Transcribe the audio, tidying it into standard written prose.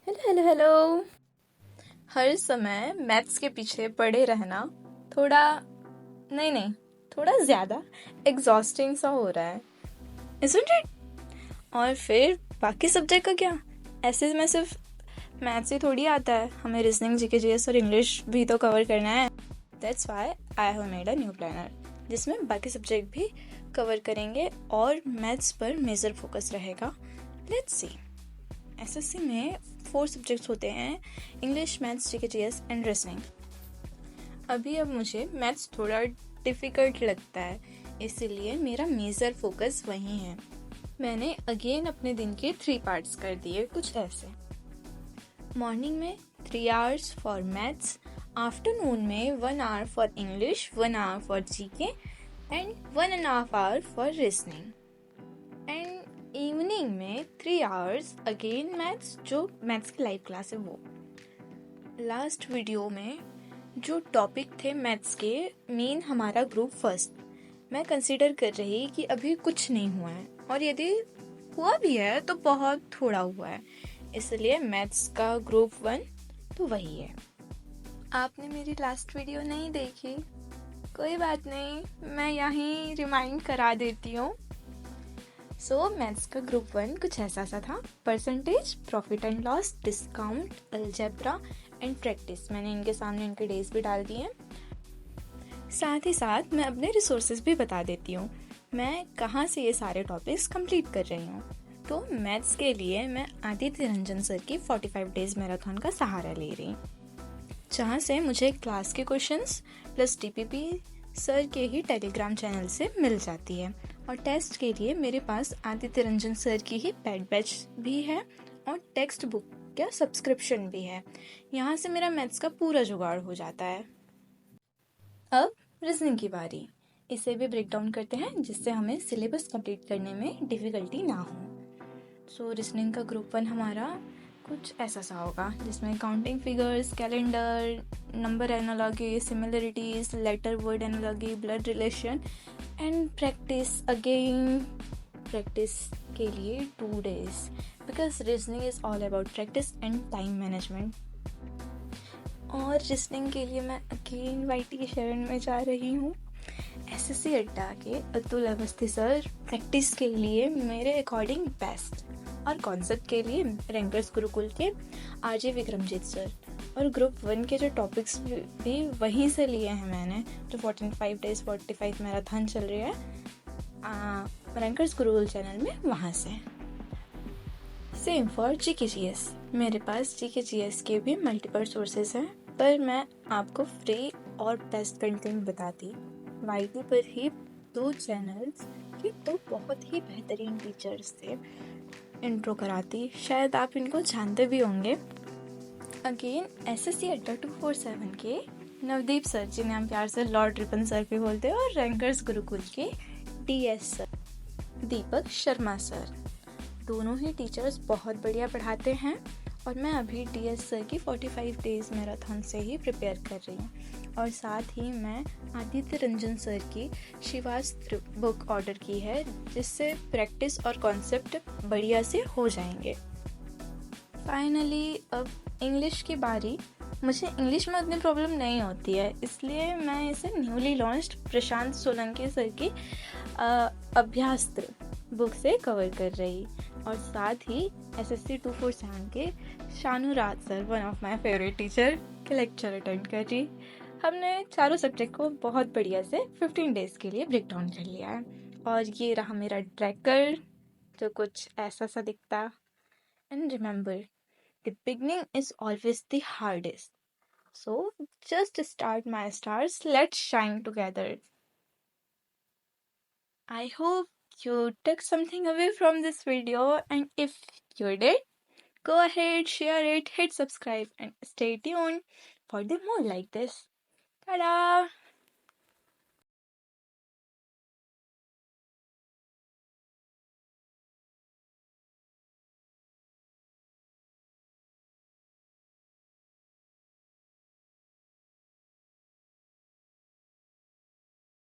Hello hello hello. हर समय maths के पीछे पड़े रहना थोड़ा नहीं नहीं थोड़ा ज़्यादा एग्जॉस्टिंग सा हो रहा है, isn't it? और फिर बाकी सब्जेक्ट का क्या? ऐसे में सिर्फ मैथ्स ही थोड़ी आता है, हमें रीजनिंग, जीके जीएस और इंग्लिश भी तो कवर करना है। That's why I have made a new planner जिसमें बाकी सब्जेक्ट भी कवर करेंगे और मैथ्स पर मेजर फोकस रहेगा। Let's see. एसएससी में 4 सब्जेक्ट्स होते हैं: English, maths, GK GS and reasoning. अब मुझे मैथ्स थोड़ा डिफ़िकल्ट लगता है, इसीलिए मेरा मेजर फोकस वहीं है। मैंने अगेन अपने दिन के 3 पार्ट्स कर दिए, कुछ ऐसे: मॉर्निंग में 3 आवर्स फॉर मैथ्स, आफ्टरनून में 1 hour for English, 1 hour for GK and 1.5 hour for reasoning, and evening में 3 आवर्स अगेन मैथ्स, जो मैथ्स की लाइव क्लास है वो। लास्ट वीडियो में जो टॉपिक थे मैथ्स के, मेन हमारा ग्रुप फर्स्ट, मैं कंसिडर कर रही कि अभी कुछ नहीं हुआ है, और यदि हुआ भी है तो बहुत थोड़ा हुआ है, इसलिए मैथ्स का ग्रुप 1 तो वही है। आपने मेरी लास्ट वीडियो नहीं देखी, कोई बात नहीं, मैं यहीं रिमाइंड करा देती हूँ। मैथ्स का ग्रुप 1 कुछ ऐसा सा था: percentage, profit and loss, discount, algebra and practice. मैंने इनके सामने इनके डेज भी डाल दिए हैं। साथ ही साथ मैं अपने रिसोर्सेज भी बता देती हूँ, मैं कहाँ से ये सारे टॉपिक्स कंप्लीट कर रही हूँ। तो मैथ्स के लिए मैं आदित्य रंजन सर की 45 डेज मैराथन का सहारा ले रही हूँ, जहाँ से मुझे क्लास के क्वेश्चंस प्लस टीपीपी सर के ही टेलीग्राम चैनल से मिल जाती है। और टेस्ट के लिए मेरे पास आदित्य रंजन सर की ही पेड बैच भी है और टेक्स्ट बुक का सब्सक्रिप्शन भी है। यहाँ से मेरा मैथ्स का पूरा जुगाड़ हो जाता है। अब रीजनिंग की बारी। इसे भी ब्रेक डाउन करते हैं जिससे हमें सिलेबस कंप्लीट करने में डिफ़िकल्टी ना हो। रीजनिंग का ग्रुप 1 हमारा कुछ ऐसा सा होगा, जिसमें counting figures, calendar, number analogy, similarities, letter word analogy, blood relation and practice. Again practice के लिए 2 days, because reasoning is all about practice and time management. और रीजनिंग के लिए मैं अगेन वाईटी शरण में जा रही हूँ। एसएससी अड्डा के अतुल अवस्थी सर प्रैक्टिस के लिए मेरे अकॉर्डिंग बेस्ट, और कॉन्सेप्ट के लिए रैंकर्स गुरुकुल के आरजे विक्रमजीत सर। और ग्रुप 1 के जो टॉपिक्स भी वहीं से लिए हैं मैंने, जो 45 डेज 45 मैराथन चल रही है रैंकर्स गुरुकुल चैनल में, वहाँ से। सेम फॉर जीके जीएस, मेरे पास जीके जीएस के भी मल्टीपल सोर्सेज हैं, पर मैं आपको फ्री और बेस्ट कंटेंट बताती वाईटी पर ही 2 चैनल्स के 2 बहुत ही बेहतरीन टीचर्स थे, इंट्रो कराती, शायद आप इनको जानते भी होंगे। अगेन एसएससी अड्डा 247 के नवदीप सर, जिन्हें हम प्यार से लॉर्ड रिपन सर भी बोलते हैं, और रैंकर्स गुरुकुल के DS sir, Deepak Sharma sir. दोनों ही टीचर्स बहुत बढ़िया पढ़ाते हैं, और मैं अभी डीएस सर की 45 डेज मैराथन से ही प्रिपेयर कर रही हूँ। और साथ ही मैं आदित्य रंजन सर की शिवास्त्र बुक ऑर्डर की है, जिससे प्रैक्टिस और कॉन्सेप्ट बढ़िया से हो जाएंगे। फाइनली अब इंग्लिश की बारी। मुझे इंग्लिश में उतनी प्रॉब्लम नहीं होती है, इसलिए मैं इसे न्यूली लॉन्च्ड प्रशांत सोलंकी सर की अभ्यास्त्र बुक से कवर कर रही, और साथ ही एसएससी 247 के Shanu Raj sir, one of my favourite teacher, के लेक्चर अटेंड कर रही। हमने चारों सब्जेक्ट को बहुत बढ़िया से 15 डेज के लिए ब्रेक डाउन कर लिया है। और ये रहा मेरा ट्रैकर, जो कुछ ऐसा सा दिखता। And remember, the beginning is always the hardest. So just start, my stars. Let's shine together. I hope you took something away from this video, and if you did, go ahead, share it, hit subscribe, and stay tuned for the more like this. Ta-da!